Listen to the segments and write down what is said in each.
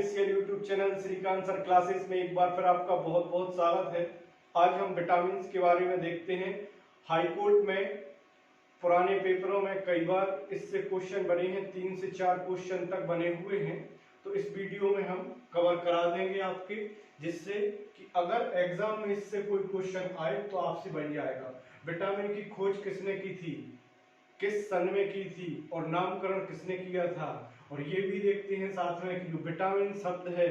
Official YouTube channel Shrikant sir classes में एक बार फिर आपका बहुत बहुत स्वागत है। आज हम विटामिन के बारे में देखते हैं। हाई कोर्ट में पुराने पेपरों में कई बार इससे क्वेश्चन बने हैं, 3 से 4 क्वेश्चन तक बने हुए हैं। तो इस वीडियो में हम कवर करा देंगे आपके, जिससे कि अगर एग्जाम में इससे कोई क्वेश्चन आए तो आपसे बन जाएगा। विटामिन की खोज किसने की थी, किस सन में की थी और नामकरण किसने किया था, और ये भी देखते हैं साथ में कि जो विटामिन शब्द है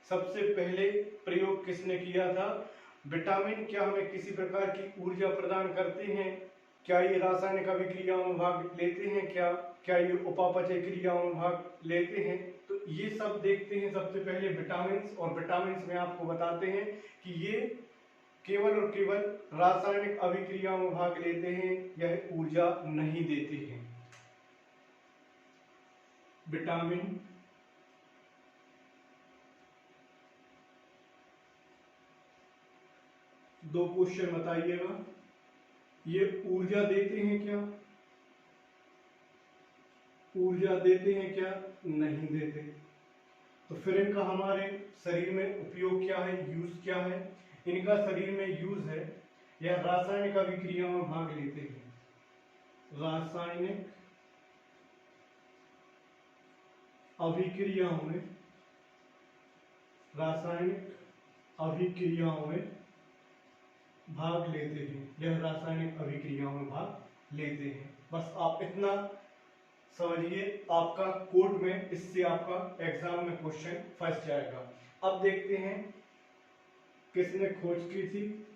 सबसे पहले प्रयोग किसने किया था। विटामिन क्या हमें किसी प्रकार की ऊर्जा प्रदान करते हैं, क्या ये रासायनिक अभिक्रियाओं में भाग लेते हैं, क्या ये उपापचय क्रियाओं में भाग लेते हैं। तो ये सब देखते हैं सबसे पहले विटामिन, और विटामिन में आपको बताते हैं कि ये केवल और केवल रासायनिक अभिक्रियाओं में भाग लेते हैं, यह ऊर्जा नहीं देते हैं। विटामिन दो क्वेश्चन बताइएगा, ये ऊर्जा देते हैं क्या, ऊर्जा देते हैं क्या, नहीं देते। तो फिर इनका हमारे शरीर में उपयोग क्या है, यूज क्या है। इनका शरीर में यूज है, यह रासायनिक अभिक्रिया में भाग लेते हैं। रासायनिक अभिक्रियाओं में, रासायनिक अभिक्रियाओं में भाग लेते हैं, यह रासायनिक अभिक्रियाओं में भाग लेते हैं। बस आप इतना समझिए, आपका कोर्ट में इससे आपका एग्जाम में क्वेश्चन फंस जाएगा। अब देखते हैं किसने खोज की थी,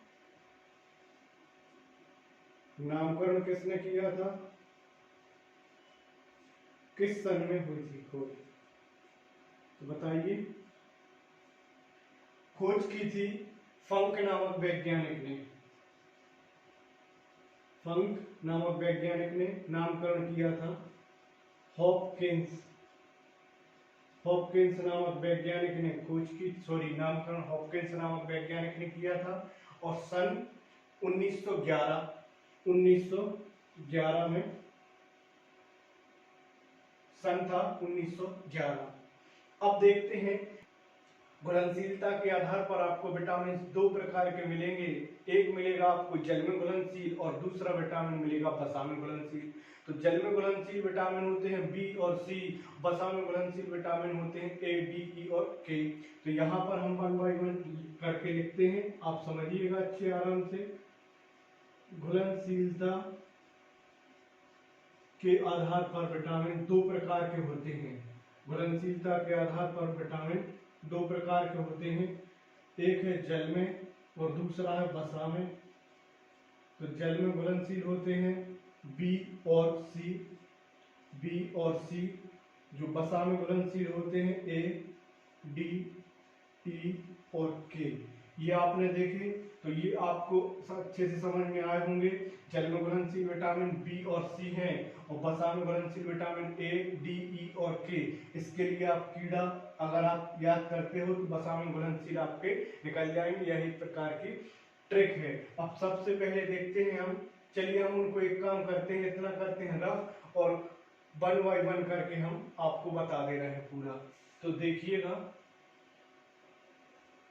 नामकरण किसने किया था, किस सन में हुई थी खोज। तो बताइए, खोज की थी फंक नामक वैज्ञानिक ने। फंक नामक वैज्ञानिक ने नामकरण किया था हॉपकिंस। हॉपकिंस नामक वैज्ञानिक ने खोज की, नामकरण हॉपकिंस नामक वैज्ञानिक ने किया था। और सन 1911 में सन था 1911। अब देखते हैं, घुलनशीलता के आधार पर आपको विटामिन दो प्रकार के मिलेंगे। एक मिलेगा आपको जल में घुलनशील और दूसरा विटामिन मिलेगा वसा में घुलनशील। तो जल में घुलनशील विटामिन होते हैं बी और सी, वसा में घुलनशील विटामिन होते हैं ए, डी, ई और के। तो यहाँ पर हम 1 बाय 1 करके लिखते हैं, आप समझिएगा अच्छे आराम से। घुलनशीलता के आधार पर विटामिन दो प्रकार के होते हैं। घुलनशीलता के आधार पर विटामिन दो प्रकार के होते हैं, एक है जल में और दूसरा है वसा में। तो जल में घुलनशील होते हैं बी और सी, बी और सी। जो वसा में घुलनशील होते हैं ए, डी, ई और के। ये आपने देखे तो ये आपको अच्छे से समझ में आए होंगे। जल में घुलनशील विटामिन बी और सी हैं, और वसा में घुलनशील विटामिन ए, डी, ई और के। इसके लिए आप कीड़ा अगर आप याद करते हो तो वसा में घुलनशील आपके निकल जाएंगे। यही प्रकार की ट्रिक है। अब सबसे पहले देखते हैं हम, चलिए हम उनको एक काम करते हैं, इतना करते हैं रफ, और 1 बाय 1 करके हम आपको बता दे रहे हैं पूरा। तो देखिएगा,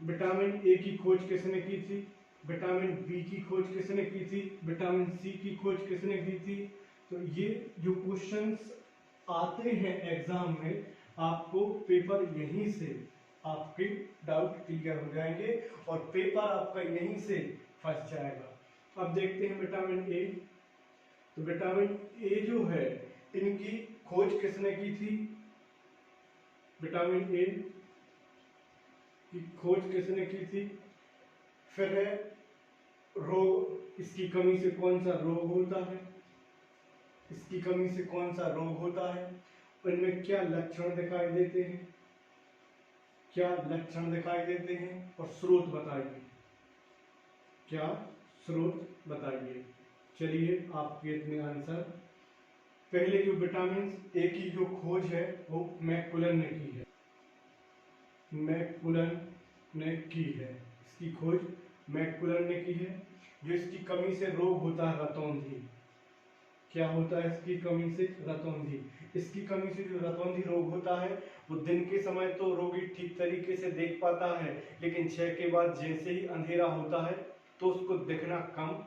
विटामिन ए की खोज किसने की थी, विटामिन बी की खोज किसने की थी, विटामिन सी की खोज किसने की थी। तो ये जो क्वेश्चंस आते हैं एग्जाम में, आपको पेपर यहीं से आपके डाउट क्लियर हो जाएंगे और पेपर आपका यहीं से फंस जाएगा। अब देखते हैं विटामिन ए। तो विटामिन ए जो है, इनकी खोज किसने की थी, विटामिन ए की खोज किसने की थी। फिर है रोग, इसकी कमी से कौन सा रोग होता है, इसकी कमी से कौन सा रोग होता है, इनमें क्या लक्षण दिखाई देते हैं, क्या लक्षण दिखाई देते हैं, और स्रोत बताइए, क्या स्रोत बताइए। चलिए आपके इतने आंसर। पहले जो विटामिन ए की जो खोज है वो मैकुलन ने की है, मैकुलन ने की है, इसकी खोज मैकुलन ने की है। जो इसकी कमी से रोग होता है रतौंधी, क्या होता है इसकी कमी से, रतौंधी। इसकी कमी से जो रतौंधी रोग होता है वो दिन के समय तो रोगी ठीक तरीके से देख पाता है, लेकिन 6 के बाद जैसे ही अंधेरा होता है तो उसको दिखना कम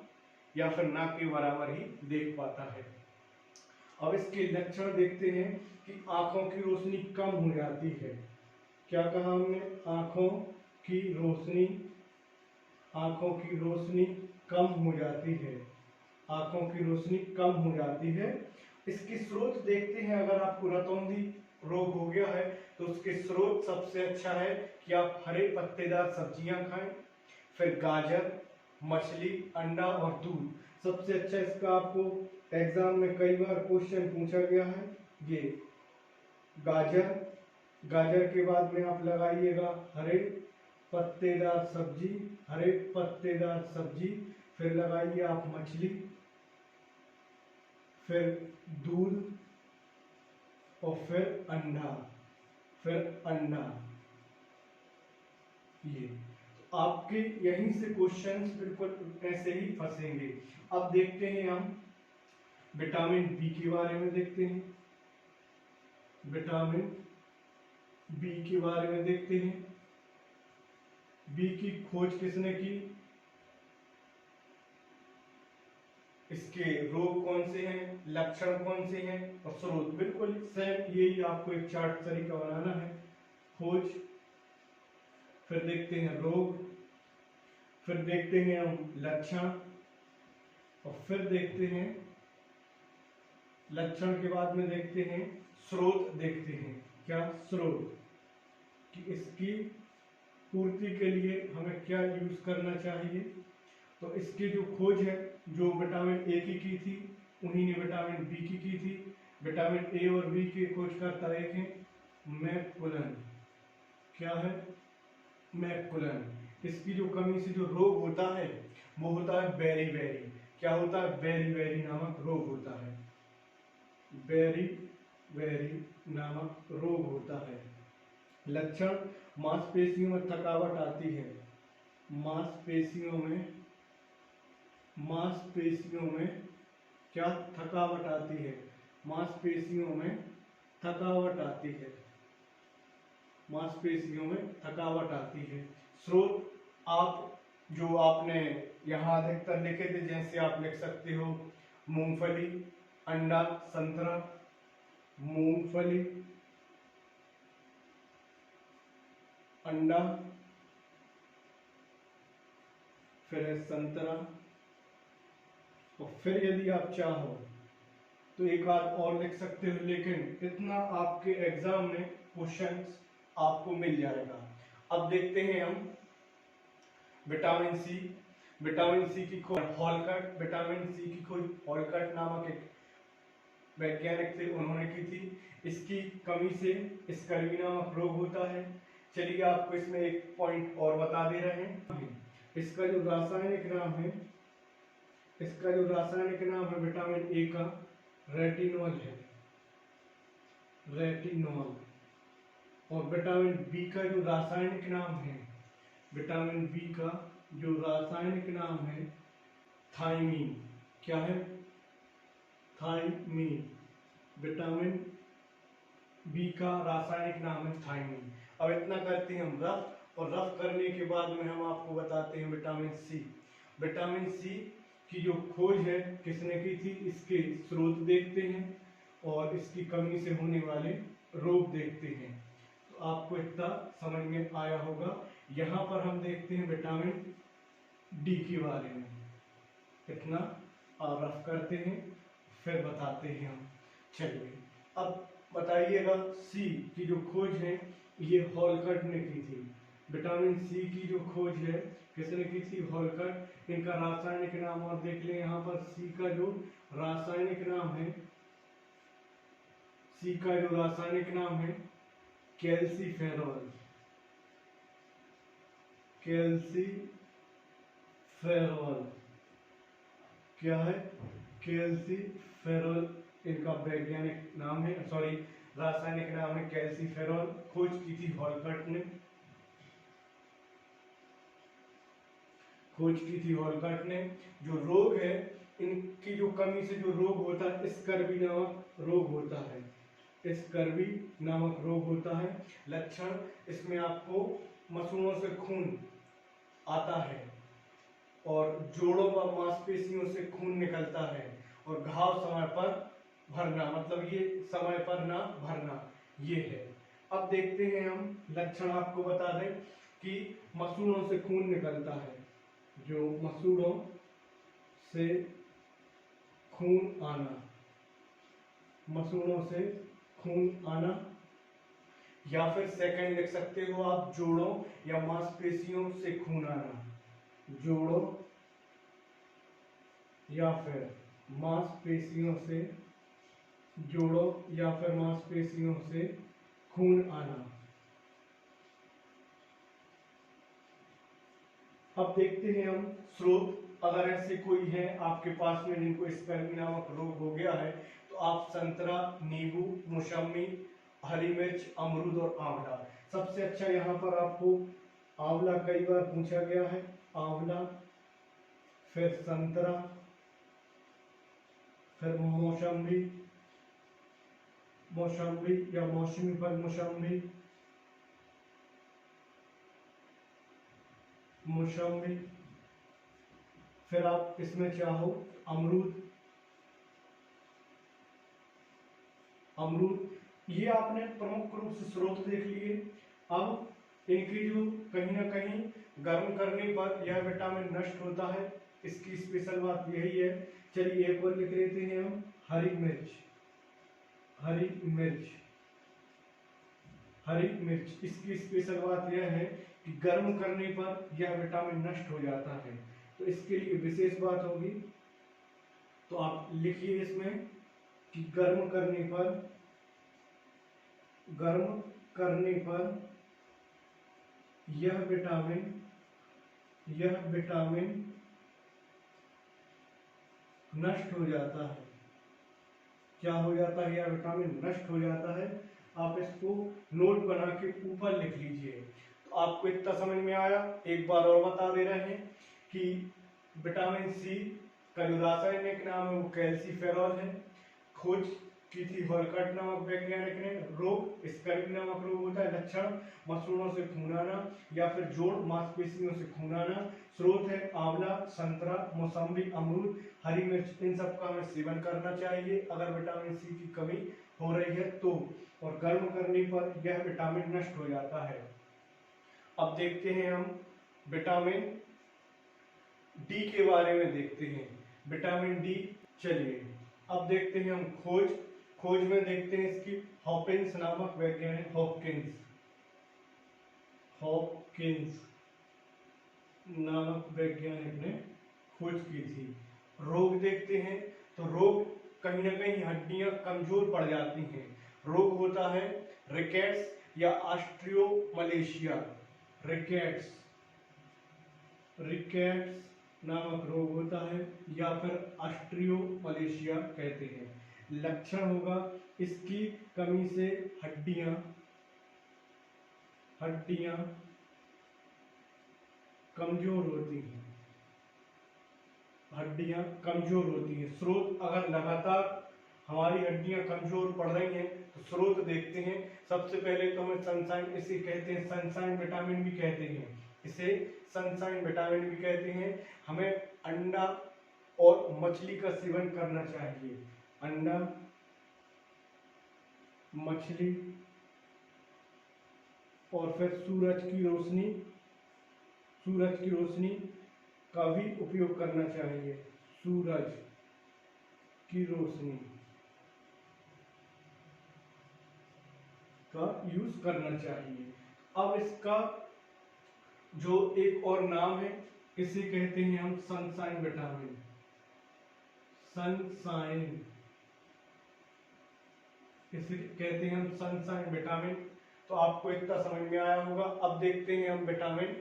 या फिर ना के बराबर ही देख पाता है। अब इसके लक्षण देखते हैं कि आंखों की रोशनी कम हो जाती है। क्या कहा हमने? आंखों की रोशनी कम हो जाती है। आंखों की रोशनी कम हो जाती है। इसके स्रोत देखते हैं। अगर आपको रतौंधी रोग हो गया है तो उसके स्रोत सबसे अच्छा है कि आप हरे पत्तेदार सब्जियां खाएं, फिर गाजर, मछली, अंडा और दूध। सबसे अच्छा इसका आपको एग्जाम में कई बार क्वेश्चन पूछा गया है ये गाजर के बाद में आप लगाइएगा हरे पत्तेदार सब्जी, फिर लगाइए आप मछली, फिर दूध और फिर अंडा। ये आपके यहीं से क्वेश्चंस बिल्कुल ऐसे ही फंसेंगे। अब देखते हैं हम विटामिन बी के बारे में देखते हैं। विटामिन बी के बारे में देखते हैं। बी की खोज किसने की? इसके रोग कौन से हैं, लक्षण कौन से हैं और स्रोत बिल्कुल सेम यही आपको एक चार्ट तरीका बनाना है। खोज, फिर देखते हैं रोग, फिर देखते हैं हम लक्षण और फिर देखते हैं लक्षण के बाद में देखते हैं स्रोत। देखते हैं क्या स्रोत कि इसकी पूर्ति के लिए हमें क्या यूज करना चाहिए। तो इसकी जो खोज है जो विटामिन ए की थी उन्हीं ने विटामिन बी की थी। विटामिन ए और बी की खोजकर्ता एक है मैकुलन। क्या है? मैकुलन। इसकी जो कमी से जो रोग होता है वो होता है बेरी। क्या होता है? बेरी नामक रोग होता है। बेरी नामक रोग होता है। लक्षण, मांसपेशियों में थकावट आती है। मांसपेशियों में क्या थकावट आती है? मांसपेशियों में थकावट आती है। स्रोत आप जो आपने यहाँ अधिकतर लिखे थे, जैसे आप लिख सकते हो मूंगफली, अंडा, संतरा। मूंगफली, अंडा, फिर है संतरा और फिर यदि आप चाहो तो एक आध और लिख सकते हो, लेकिन इतना आपके एग्जाम में क्वेश्चंस आपको मिल जाएगा। अब देखते हैं हम विटामिन सी। विटामिन सी की खोज हॉलकट। विटामिन सी की खोज हॉलकट नामक एक वैज्ञानिक थे, उन्होंने की थी। इसकी कमी से स्कर्वी नामक रोग होता है। चलिए आपको इसमें एक पॉइंट और बता दे रहे हैं। इसका जो रासायनिक नाम है विटामिन ए का रेटिनॉल है। और विटामिन बी का जो रासायनिक नाम है, विटामिन बी का जो रासायनिक नाम है थायमीन। क्या है? थायमीन। विटामिन बी का रासायनिक नाम है थायमीन। अब इतना करते हैं हम रफ, और रफ करने के बाद में हम आपको बताते हैं विटामिन सी। विटामिन सी की जो खोज है किसने की थी? इसके स्रोत देखते हैं और इसकी कमी से होने वाले रोग देखते हैं। तो आपको इतना समझ में आया होगा। यहाँ पर हम देखते हैं विटामिन डी के बारे में। इतना आप रफ करते हैं फिर बताते हैं हम। चलिए अब बताइएगा सी की जो खोज है ये हॉलकट ने की थी। विटामिन सी की जो खोज है किसने की थी? हॉलकट। इनका रासायनिक नाम और देख लें यहाँ पर। सी का जो रासायनिक नाम है कैल्सीफेरॉल। क्या है? कैल्सीफेरॉल इनका वैज्ञानिक नाम है, सॉरी रासायनिक नाम है कैल्सीफेरॉल। खोज की थी हॉलकट ने। जो रोग है इनकी जो कमी से जो रोग होता है स्कर्वी नामक रोग होता है। स्कर्वी नामक रोग होता है। लक्षण, इसमें आपको मसूड़ों से खून आता है और जोड़ों व मांसपेशियों से खून निकलता है और घाव समय पर भरना, मतलब ये समय पर ना भरना, ये है। अब देखते हैं हम लक्षण, आपको बता दें कि मसूड़ों से खून निकलता है, जो मसूड़ों से खून आना, मसूड़ों से खून आना, या फिर सेकंड लिख सकते हो आप, जोड़ों या मांसपेशियों से खून आना, जोड़ों या फिर मांसपेशियों से, जोड़ों या फिर मांसपेशियों से खून आना। अब देखते हैं हम स्रोत। अगर ऐसे कोई है आपके पास में जिनको स्कर्वी नामक रोग हो गया है, तो आप संतरा, नींबू, मौसमी, हरी मिर्च, अमरूद और आंवला। सबसे अच्छा यहाँ पर आपको आंवला कई बार पूछा गया है, आंवला, फिर संतरा, फिर मौसमी, मौसमी या मौसमी फल, मौसमी, मौसमी, फिर आप इसमें चाहो अमरूद, अमरूद। ये आपने प्रमुख रूप से स्रोत देख लिए। अब इनकी जो कहीं ना कहीं गर्म करने पर यह विटामिन नष्ट होता है, इसकी स्पेशल बात यही है। चलिए एक और लिख लेते हैं हम, हरी मिर्च, हरी मिर्च, हरी मिर्च। इसकी स्पेशल बात यह है कि गर्म करने पर यह विटामिन नष्ट हो जाता है, तो इसके लिए विशेष बात होगी। तो आप लिखिए इसमें कि गर्म करने पर, गर्म करने पर यह विटामिन, यह विटामिन नष्ट हो जाता है। क्या हो जाता है? यह विटामिन नष्ट हो जाता है। आप इसको नोट बना के ऊपर लिख लीजिए। तो आपको इतना समझ में आया। एक बार और बता दे रहे हैं कि विटामिन सी का जो रासायनिक नाम है वो कैल्सीफेरॉल है। खोज की थी हॉलकट नामक वैज्ञानिक ने। रोग स्कर्वी नामक रोग होता है। लक्षण, मसूड़ों से खून आना या फिर जोड़ मांसपेशियों से खून आना। स्रोत है आंवला, संतरा, मौसम्बी, अमरूद, हरी मिर्च। इन सब का हमें सेवन करना चाहिए अगर विटामिन सी की कमी हो रही है तो। और गर्म करने पर यह विटामिन नष्ट हो जाता है। अब देखते हैं हम विटामिन डी के बारे में देखते हैं। विटामिन डी, चलिए अब देखते हैं हम खोज। खोज में देखते हैं इसकी हॉकिंस नामक वैज्ञानिक, हॉकिंस, हॉकिंस नामक वैज्ञानिक ने खोज की थी। रोग देखते हैं तो रोग कहीं ना कहीं हड्डियां कमजोर पड़ जाती हैं। रोग होता है रिकेट्स या ऑस्टियोमलेशिया। रिकेट्स, रिकेट्स नामक रोग होता है या फिर ऑस्टियोमलेशिया कहते हैं। लक्षण होगा इसकी कमी से हड्डियां, हड्डियां कमजोर होती हैं, हड्डियां कमजोर होती हैं। स्रोत, अगर लगातार हमारी हड्डियां कमजोर पड़ रही हैं तो स्रोत देखते हैं। सबसे पहले तो हमें सनशाइन, इसे कहते हैं सनशाइन विटामिन भी कहते हैं, इसे सनशाइन विटामिन भी कहते हैं। हमें अंडा और मछली का सेवन करना चाहिए। अंडा, मछली और फिर सूरज की रोशनी, सूरज की रोशनी का भी उपयोग करना चाहिए। सूरज की रोशनी का यूज करना चाहिए। अब इसका जो एक और नाम है, इसे कहते हैं हम सनशाइन विटामिन, सनशाइन, इसे कहते हैं हम सनशाइन विटामिन। तो आपको इतना समझ में आया होगा। अब देखते हैं हम विटामिन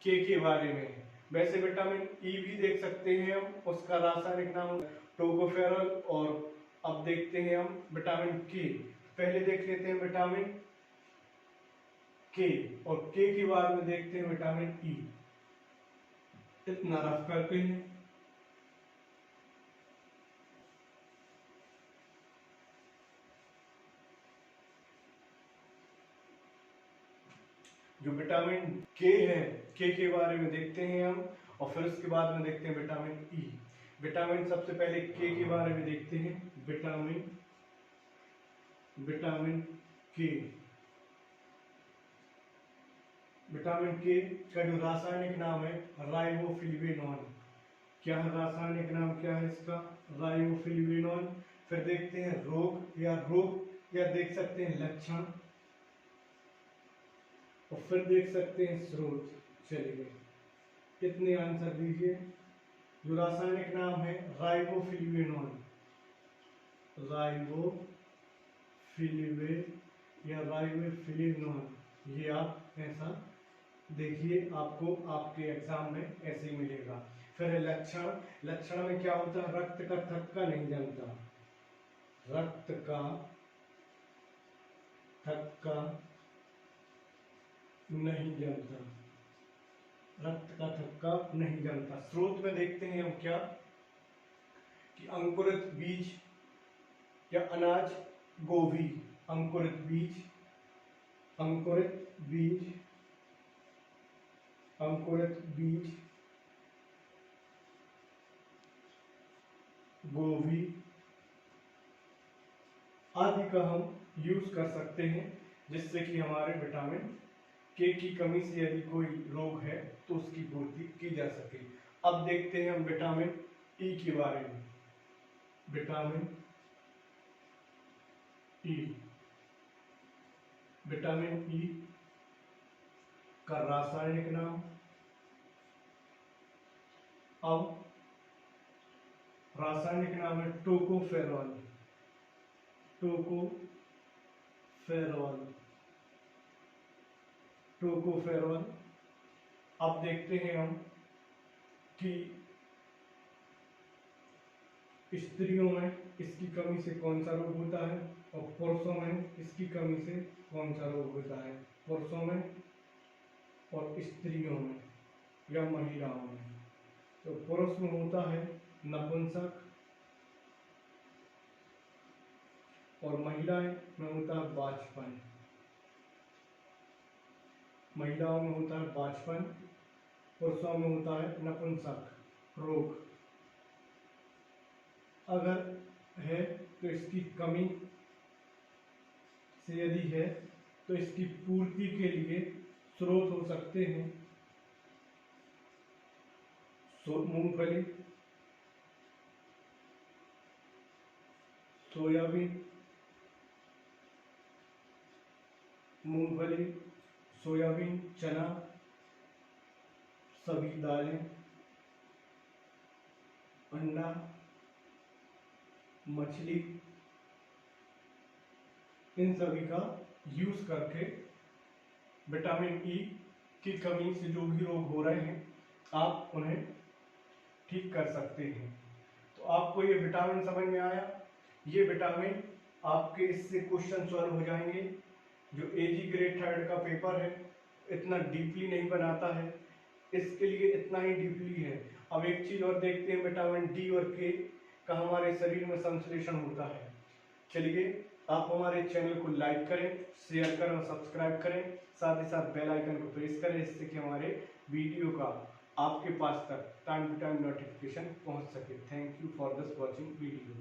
के बारे में। वैसे विटामिन ई भी देख सकते हैं हम, उसका रासायनिक नाम टोकोफेरॉल। और अब देखते हैं हम विटामिन के। पहले देख लेते हैं विटामिन के, और के बाद में देखते हैं विटामिन ई। इतना रफ करते हैं। जो विटामिन के है, के बारे में देखते हैं हम, और फिर उसके बाद में देखते हैं विटामिन ई। विटामिन सबसे पहले के बारे में देखते हैं। विटामिन के। विटामिन के का जो रासायनिक नाम है राइबोफ्लेविनोन। क्या है रासायनिक नाम, क्या है इसका? राइबोफ्लेविनोन। फिर देखते हैं रोग या देख सकते हैं लक्षण, और फिर देख सकते हैं स्रोत। चलिए कितने आंसर दीजिए। जो रासायनिक नाम है राइबोफ्लेविनोन, राइबोफ्लेविनोन, ये आप ऐसा देखिए, आपको आपके एग्जाम में ऐसे ही मिलेगा। फिर लक्षण में क्या होता है? रक्त का थक्का नहीं जमता, रक्त का थक्का नहीं जमता, रक्त का थक्का नहीं जमता। स्रोत में देखते हैं हम क्या कि अंकुरित बीज या अनाज गोभी, अंकुरित बीज गोभी आदि का हम यूज कर सकते हैं, जिससे कि हमारे विटामिन के की कमी से यदि कोई रोग है तो उसकी पूर्ति की जा सके। अब देखते हैं हम विटामिन ई के बारे में। विटामिन ई का रासायनिक नाम, अब रासायनिक नाम है टोकोफेरॉल। अब देखते हैं हम कि स्त्रियों में इसकी कमी से कौन सा रोग होता है, और पुरुषों में इसकी कमी से कौन सा रोग होता है। पुरुषों में और स्त्रियों में या महिलाओं में। तो पुरुष में होता है नपुंसक, और महिलाएं में होता है बांझपन। महिलाओं में होता है बांझपन, पुरुषों में होता है नपुंसक रोग। अगर है तो इसकी कमी से यदि है तो इसकी पूर्ति के लिए स्रोत हो सकते हैं मूंगफली, सोयाबीन, चना, सभी दालें, अंडा, मछली, इन सभी का यूज करके विटामिन ई की कमी से जो भी रोग हो रहे हैं आप उन्हें ठीक कर सकते हैं। तो आपको ये विटामिन समझ में आया। ये विटामिन आपके इससे क्वेश्चन सॉल्व हो जाएंगे। जो एजी ग्रेड थर्ड का पेपर है इतना डीपली नहीं बनाता है, इसके लिए इतना ही डीपली है। अब एक चीज और देखते हैं, विटामिन डी और के का हमारे शरीर में संश्लेषण होता है। चलिए आप हमारे चैनल को लाइक करें, शेयर करें और सब्सक्राइब करें, साथ ही साथ बेल आइकन को प्रेस करें, इससे कि हमारे वीडियो का आपके पास तक टाइम टू टाइम नोटिफिकेशन पहुंच सके। Thank you for this watching video.